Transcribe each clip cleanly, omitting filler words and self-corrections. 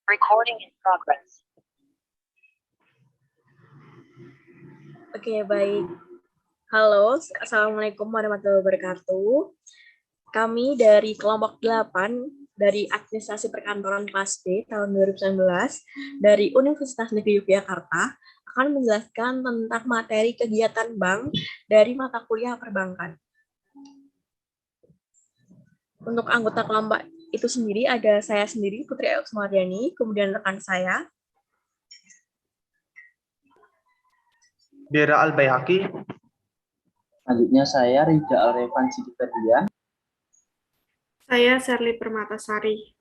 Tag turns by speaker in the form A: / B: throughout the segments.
A: Recording in progress.
B: Oke, baik. Halo, Assalamualaikum warahmatullahi wabarakatuh. Kami dari kelompok 8 dari Administrasi Perkantoran kelas B tahun 2019 dari Universitas Negeri Yogyakarta akan menjelaskan tentang materi kegiatan bank dari mata kuliah perbankan. Untuk anggota kelompok itu sendiri ada saya sendiri, Putri Ayu Sumaryani, kemudian rekan saya,
C: Dera Al-Baihaqi.
D: Selanjutnya saya Rida Al-Revan Sidiferdia.
E: Saya Sherly Permatasari.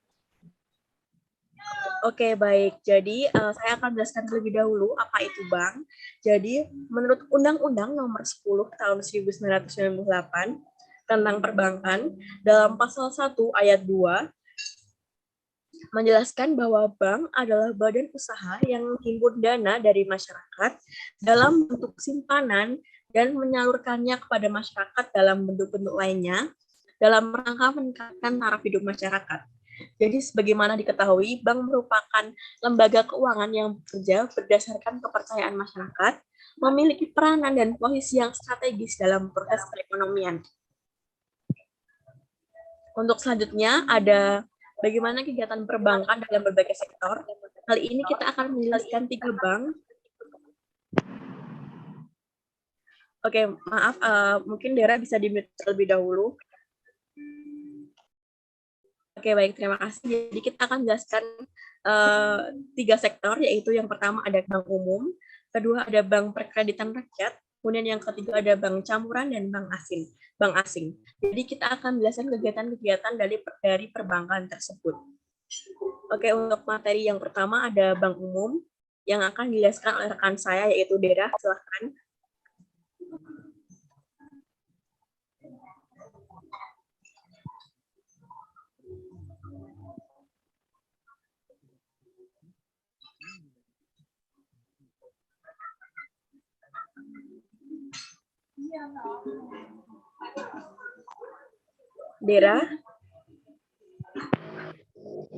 B: Oke, baik. Jadi, saya akan menjelaskan terlebih dahulu apa itu bank. Jadi, menurut Undang-Undang Nomor 10 Tahun 1998 tentang perbankan, dalam pasal 1 ayat 2, menjelaskan bahwa bank adalah badan usaha yang menghimpun dana dari masyarakat dalam bentuk simpanan dan menyalurkannya kepada masyarakat dalam bentuk-bentuk lainnya dalam rangka meningkatkan taraf hidup masyarakat. Jadi sebagaimana diketahui, bank merupakan lembaga keuangan yang bekerja berdasarkan kepercayaan masyarakat, memiliki peranan dan posisi yang strategis dalam proses perekonomian. Untuk selanjutnya ada bagaimana kegiatan perbankan dalam berbagai sektor. Kali ini kita akan menjelaskan 3 bank. Oke, maaf, mungkin Dera bisa di-mute terlebih dahulu. Oke, baik, terima kasih. Jadi kita akan menjelaskan 3 sektor, yaitu yang pertama ada bank umum, kedua ada bank perkreditan rakyat, kemudian yang ketiga ada bank campuran dan bank asing. Jadi kita akan menjelaskan kegiatan-kegiatan dari perbankan tersebut. Oke, untuk materi yang pertama ada bank umum yang akan dijelaskan oleh rekan saya, yaitu Dera. Silahkan. Dera.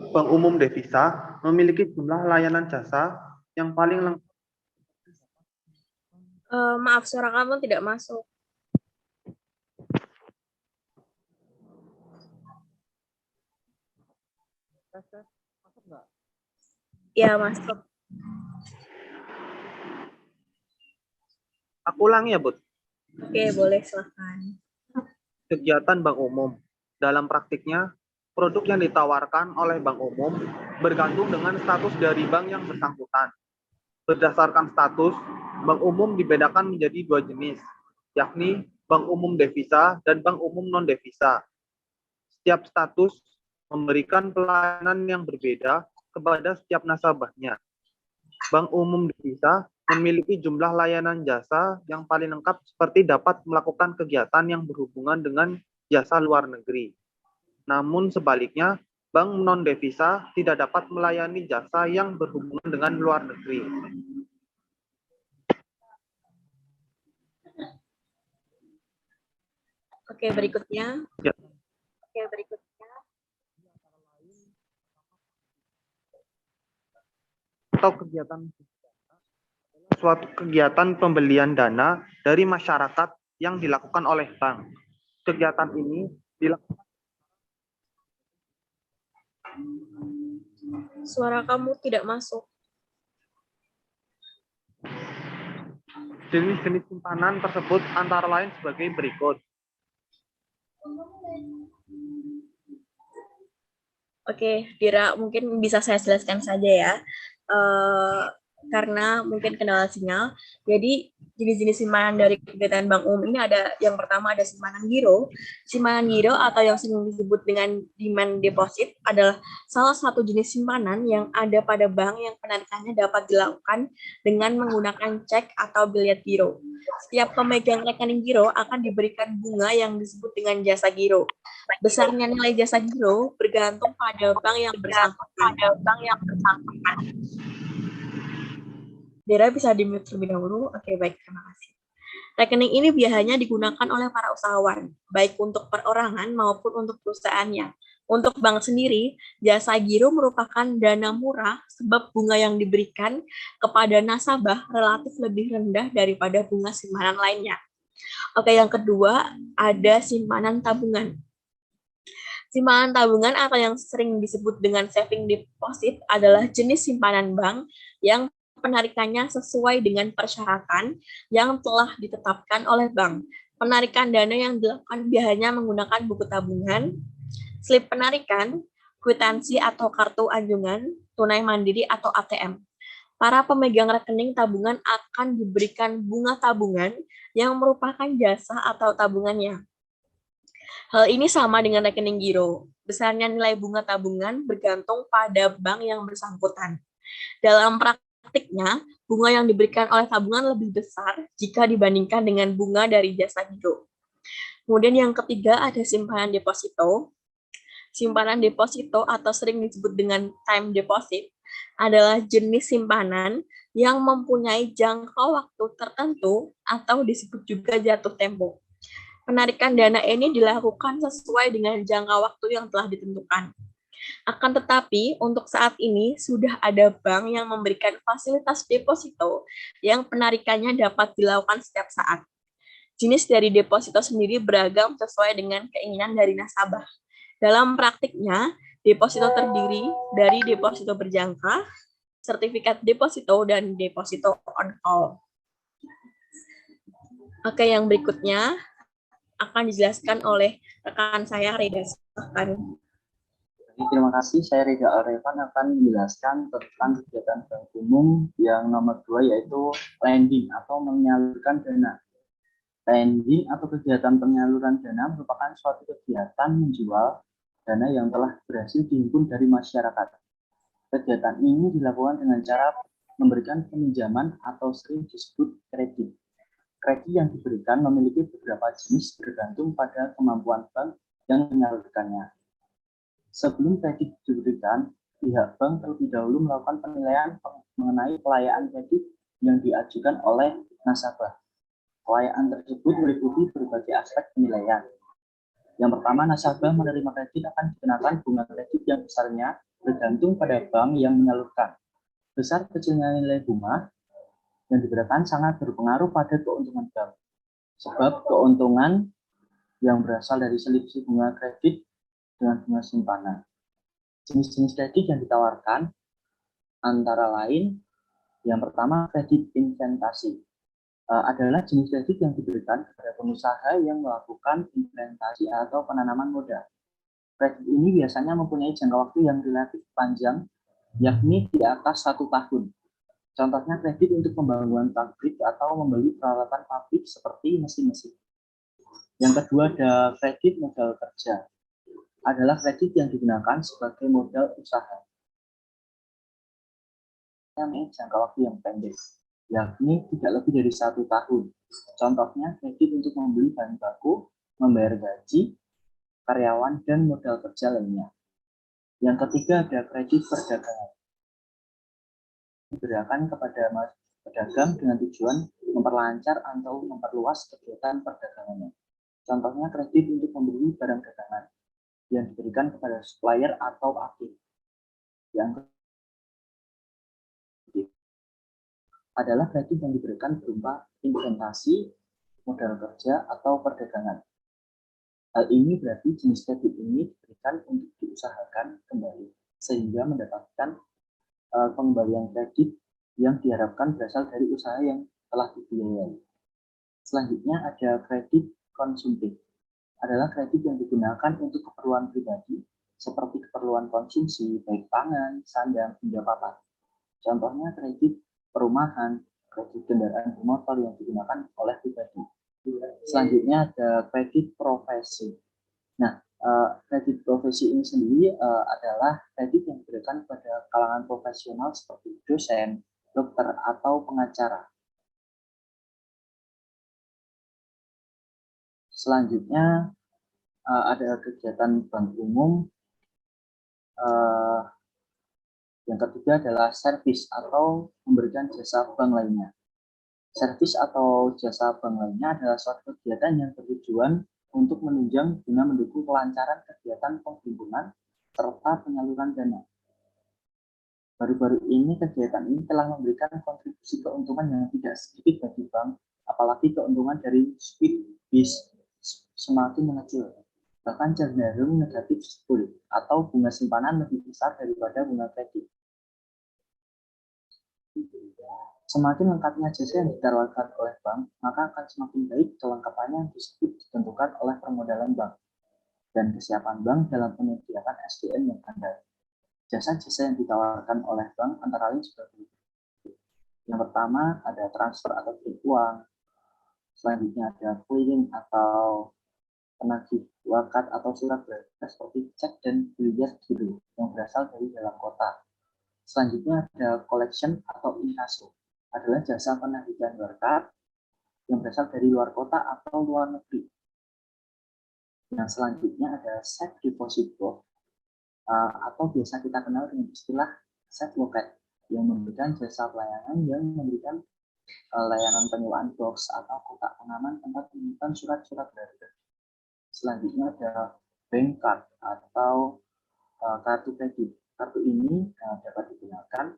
C: Bank Umum Devisa memiliki jumlah layanan jasa yang paling lengkap.
B: Maaf, suara kamu tidak masuk. Ya, masuk.
C: Aku ulangi ya, Bud.
B: Oke, boleh, silakan.
C: Kegiatan bank umum. Dalam praktiknya, produk yang ditawarkan oleh bank umum bergantung dengan status dari bank yang bersangkutan. Berdasarkan status, bank umum dibedakan menjadi 2 jenis, yakni bank umum devisa dan bank umum non-devisa. Setiap status memberikan pelayanan yang berbeda kepada setiap nasabahnya. Bank umum devisa memiliki jumlah layanan jasa yang paling lengkap seperti dapat melakukan kegiatan yang berhubungan dengan jasa luar negeri. Namun sebaliknya, bank non-devisa tidak dapat melayani jasa yang berhubungan dengan luar negeri.
B: Oke, berikutnya.
C: Ya. Atau kegiatan suatu kegiatan pembelian dana dari masyarakat yang dilakukan oleh bank. Kegiatan ini dilakukan.
B: Suara kamu tidak masuk.
C: Jenis-jenis simpanan tersebut antara lain sebagai berikut.
B: Oke, Dira, mungkin bisa saya jelaskan saja ya. Karena mungkin kendala sinyal. Jadi jenis-jenis simpanan dari kegiatan bank umum ini ada, yang pertama ada simpanan giro. Simpanan giro atau yang sering disebut dengan demand deposit adalah salah satu jenis simpanan yang ada pada bank yang penarikannya dapat dilakukan dengan menggunakan cek atau biliet giro. Setiap pemegang rekening giro akan diberikan bunga yang disebut dengan jasa giro. Besarnya nilai jasa giro bergantung pada bank yang bersangkutan. Dera bisa di-mute terlebih dahulu. Oke, baik. Terima kasih. Rekening ini biasanya digunakan oleh para usahawan, baik untuk perorangan maupun untuk perusahaannya. Untuk bank sendiri, jasa giro merupakan dana murah sebab bunga yang diberikan kepada nasabah relatif lebih rendah daripada bunga simpanan lainnya. Oke, yang kedua ada simpanan tabungan. Simpanan tabungan atau yang sering disebut dengan saving deposit adalah jenis simpanan bank yang penarikannya sesuai dengan persyaratan yang telah ditetapkan oleh bank. Penarikan dana yang dilakukan biasanya menggunakan buku tabungan, slip penarikan, kwitansi atau kartu anjungan, tunai mandiri atau ATM. Para pemegang rekening tabungan akan diberikan bunga tabungan yang merupakan jasa atau tabungannya. Hal ini sama dengan rekening giro. Besarnya nilai bunga tabungan bergantung pada bank yang bersangkutan. Dalam praktiknya, bunga yang diberikan oleh tabungan lebih besar jika dibandingkan dengan bunga dari jasa giro. Kemudian yang ketiga ada simpanan deposito. Simpanan deposito atau sering disebut dengan time deposit adalah jenis simpanan yang mempunyai jangka waktu tertentu atau disebut juga jatuh tempo. Penarikan dana ini dilakukan sesuai dengan jangka waktu yang telah ditentukan. Akan tetapi, untuk saat ini sudah ada bank yang memberikan fasilitas deposito yang penarikannya dapat dilakukan setiap saat. Jenis dari deposito sendiri beragam sesuai dengan keinginan dari nasabah. Dalam praktiknya, deposito terdiri dari deposito berjangka, sertifikat deposito, dan deposito on call. Oke, yang berikutnya akan dijelaskan oleh rekan saya, Reda.
D: Terima kasih, saya Reda Alrevan akan menjelaskan tentang kegiatan bank umum yang nomor 2 yaitu lending atau menyalurkan dana. Lending atau kegiatan penyaluran dana merupakan suatu kegiatan menjual dana yang telah berhasil dihimpun dari masyarakat. Kegiatan ini dilakukan dengan cara memberikan peminjaman atau sering disebut kredit. Kredit yang diberikan memiliki beberapa jenis bergantung pada kemampuan bank yang menyalurkannya. Sebelum kredit diberikan, pihak bank terlebih dahulu melakukan penilaian mengenai kelayakan kredit yang diajukan oleh nasabah. Kelayakan tersebut meliputi berbagai aspek penilaian. Yang pertama, nasabah menerima kredit akan dikenakan bunga kredit yang besarnya bergantung pada bank yang menyalurkan. Besar kecilnya nilai bunga yang diberikan sangat berpengaruh pada keuntungan bank. Sebab keuntungan yang berasal dari selisih bunga kredit dengan bunga simpanan. Jenis-jenis kredit yang ditawarkan antara lain, yang pertama kredit investasi. Adalah jenis kredit yang diberikan kepada pengusaha yang melakukan investasi atau penanaman modal. Kredit ini biasanya mempunyai jangka waktu yang relatif panjang, yakni di atas 1 tahun. Contohnya kredit untuk pembangunan pabrik atau membeli peralatan pabrik seperti mesin-mesin. Yang kedua ada kredit modal kerja. Adalah kredit yang digunakan sebagai modal usaha. Yang jangka waktu yang pendek, yakni tidak lebih dari 1 tahun. Contohnya kredit untuk membeli bahan baku, membayar gaji, karyawan, dan modal kerja lainnya. Yang ketiga ada kredit perdagangan. Diberikan kepada pedagang dengan tujuan memperlancar atau memperluas kegiatan perdagangannya. Contohnya kredit untuk membeli barang dagangan yang diberikan kepada supplier atau agen. Yang adalah kredit yang diberikan berupa investasi, modal kerja, atau perdagangan. Hal ini berarti jenis kredit ini diberikan untuk diusahakan kembali, sehingga mendapatkan pengembalian kredit yang diharapkan berasal dari usaha yang telah dibiayai. Selanjutnya ada kredit konsumtif. Adalah kredit yang digunakan untuk keperluan pribadi, seperti keperluan konsumsi, baik pangan, sandang, hingga papan. Contohnya kredit perumahan, kredit kendaraan bermotor yang digunakan oleh pribadi. Selanjutnya ada kredit profesi. Nah, kredit profesi ini sendiri adalah kredit yang diberikan pada kalangan profesional seperti dosen, dokter, atau pengacara. Selanjutnya ada kegiatan bank umum. Yang ketiga adalah servis atau memberikan jasa bank lainnya. Servis atau jasa bank lainnya adalah suatu kegiatan yang bertujuan untuk menunjang guna mendukung kelancaran kegiatan penghimpunan serta penyaluran dana. Baru-baru ini kegiatan ini telah memberikan kontribusi keuntungan yang tidak sedikit bagi bank, apalagi keuntungan dari sweep bis semakin mengecil, bahkan cenderung negatif full atau bunga simpanan lebih besar daripada bunga kredit. Semakin lengkapnya jasa yang ditawarkan oleh bank, maka akan semakin baik kelengkapannya yang disebut ditentukan oleh permodalan bank dan kesiapan bank dalam menyediakan SDM yang andal. Jasa-jasa yang ditawarkan oleh bank antara lain sebagai yang pertama ada transfer atau kirim uang, selanjutnya ada clearing atau penagih wakat atau surat berharga seperti cek dan biliar giro yang berasal dari dalam kota. Selanjutnya ada collection atau inkasso, adalah jasa penagihan wakat yang berasal dari luar kota atau luar negeri. Yang selanjutnya ada safe deposit box atau biasa kita kenal dengan istilah safe loket yang memberikan jasa pelayanan yang memberikan layanan penyewaan box atau kotak pengaman tempat menyimpan surat-surat berharga. Selanjutnya ada bank card atau kartu kredit. Kartu ini dapat digunakan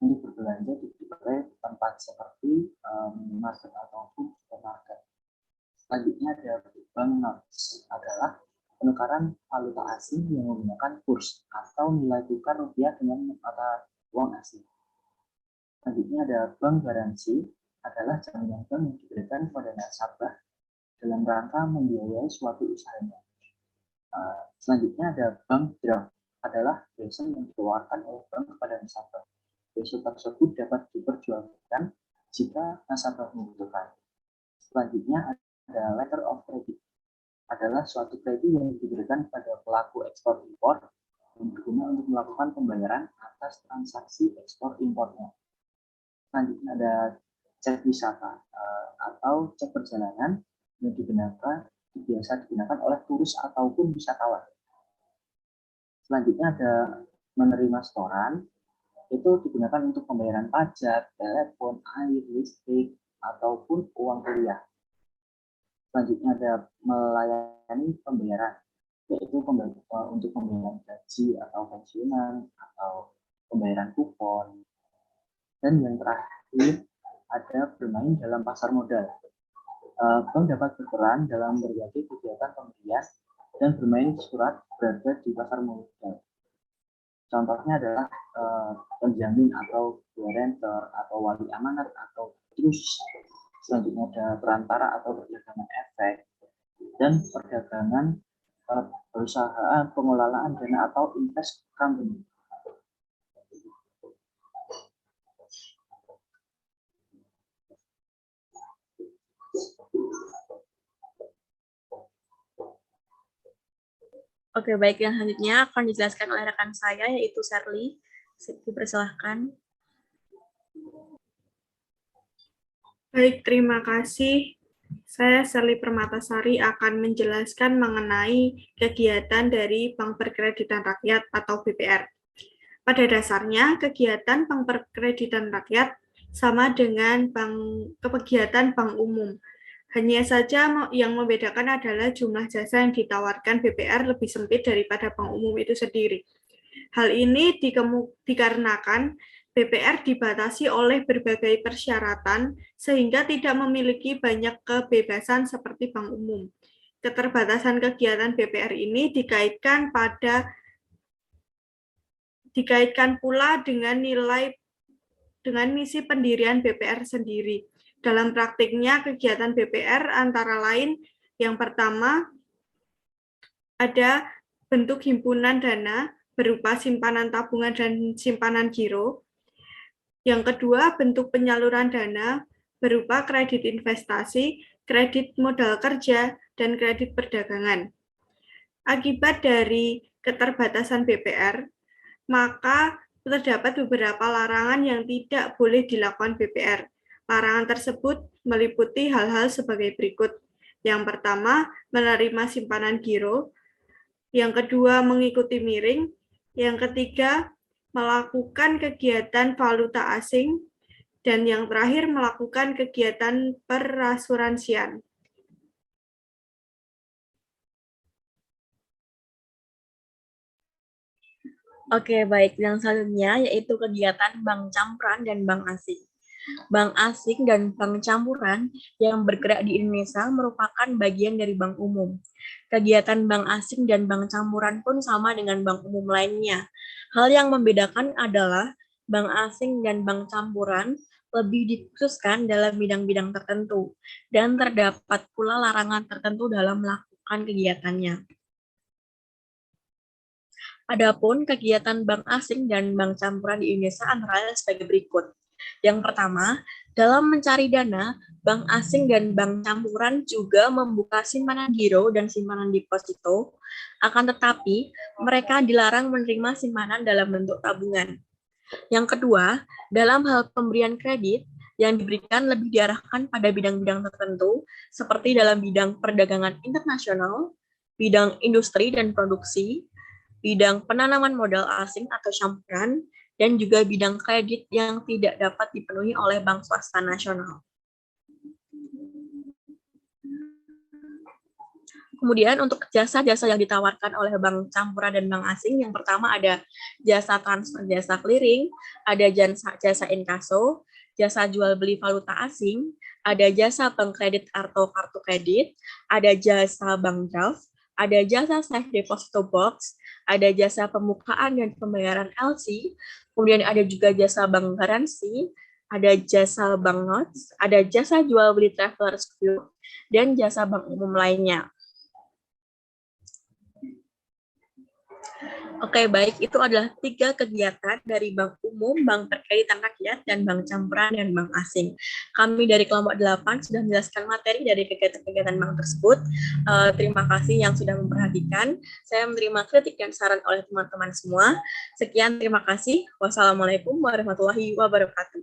D: untuk berbelanja di berbagai tempat seperti minimarket ataupun supermarket. Selanjutnya ada banknotes, adalah penukaran valuta asing yang menggunakan kurs atau nilai tukar rupiah dengan mata uang asing. Selanjutnya ada bank garansi, adalah jaminan bank yang diberikan kepada nasabah dalam rangka membiayai suatu usahanya. Selanjutnya ada bank draft, adalah biasa yang dikeluarkan oleh bank kepada nasabah. Biasa tersebut dapat diperjualbelikan jika nasabah membutuhkan. Selanjutnya ada letter of credit, adalah suatu kredit yang diberikan pada pelaku ekspor impor yang berguna untuk melakukan pembayaran atas transaksi ekspor impornya. Selanjutnya ada cek wisata atau cek perjalanan yang biasa digunakan oleh turis ataupun wisatawan. Selanjutnya ada menerima setoran, itu digunakan untuk pembayaran pajak, telepon, air, listrik, ataupun uang kuliah. Selanjutnya ada melayani pembayaran, yaitu untuk pembayaran gaji atau pensiunan, atau pembayaran kupon. Dan yang terakhir ada bermain dalam pasar modal. Bank dapat berperan dalam berbagai kegiatan pembelian dan bermain surat berharga di pasar modal. Contohnya adalah penjamin atau guarantor atau wali amanat atau trust. Selanjutnya ada perantara atau perdagangan efek dan perdagangan perusahaan pengelolaan dana atau invest company.
B: Oke, baik. Yang selanjutnya akan dijelaskan oleh rekan saya, yaitu Sherly. Dipersilahkan.
E: Baik, terima kasih. Saya Sherly Permatasari akan menjelaskan mengenai kegiatan dari Bank Perkreditan Rakyat atau BPR. Pada dasarnya, kegiatan Bank Perkreditan Rakyat sama dengan kegiatan bank umum. Hanya saja yang membedakan adalah jumlah jasa yang ditawarkan BPR lebih sempit daripada bank umum itu sendiri. Hal ini dikarenakan BPR dibatasi oleh berbagai persyaratan sehingga tidak memiliki banyak kebebasan seperti bank umum. Keterbatasan kegiatan BPR ini dikaitkan pula dengan misi pendirian BPR sendiri. Dalam praktiknya, kegiatan BPR antara lain yang pertama ada bentuk himpunan dana berupa simpanan tabungan dan simpanan giro. Yang kedua, bentuk penyaluran dana berupa kredit investasi, kredit modal kerja, dan kredit perdagangan. Akibat dari keterbatasan BPR, maka terdapat beberapa larangan yang tidak boleh dilakukan BPR. Larangan tersebut meliputi hal-hal sebagai berikut. Yang pertama, menerima simpanan giro. Yang kedua, mengikuti miring. Yang ketiga, melakukan kegiatan valuta asing. Dan yang terakhir, melakukan kegiatan perasuransian.
B: Oke, baik. Yang selanjutnya yaitu kegiatan bank campuran dan bank asing. Bank asing dan bank campuran yang bergerak di Indonesia merupakan bagian dari bank umum. Kegiatan bank asing dan bank campuran pun sama dengan bank umum lainnya. Hal yang membedakan adalah bank asing dan bank campuran lebih dikhususkan dalam bidang-bidang tertentu, dan terdapat pula larangan tertentu dalam melakukan kegiatannya. Adapun kegiatan bank asing dan bank campuran di Indonesia antara lain sebagai berikut. Yang pertama, dalam mencari dana, bank asing dan bank campuran juga membuka simpanan giro dan simpanan deposito, akan tetapi mereka dilarang menerima simpanan dalam bentuk tabungan. Yang kedua, dalam hal pemberian kredit, yang diberikan lebih diarahkan pada bidang-bidang tertentu, seperti dalam bidang perdagangan internasional, bidang industri dan produksi, bidang penanaman modal asing atau campuran, dan juga bidang kredit yang tidak dapat dipenuhi oleh bank swasta nasional. Kemudian untuk jasa-jasa yang ditawarkan oleh bank campuran dan bank asing, yang pertama ada jasa transfer jasa clearing, ada jasa inkaso, jasa jual beli valuta asing, ada jasa bank kredit atau kartu kredit, ada jasa bank draft, ada jasa safe deposito box, ada jasa pembukaan dan pembayaran LC, kemudian ada juga jasa bank garansi, ada jasa bank notes, ada jasa jual beli traveler's view, dan jasa bank umum lainnya. Oke, baik. Itu adalah 3 kegiatan dari Bank Umum, Bank Perkreditan Rakyat, dan Bank Campuran dan Bank Asing. Kami dari kelompok 8 sudah menjelaskan materi dari kegiatan-kegiatan bank tersebut. Terima kasih yang sudah memperhatikan. Saya menerima kritik dan saran oleh teman-teman semua. Sekian, terima kasih. Wassalamualaikum warahmatullahi wabarakatuh.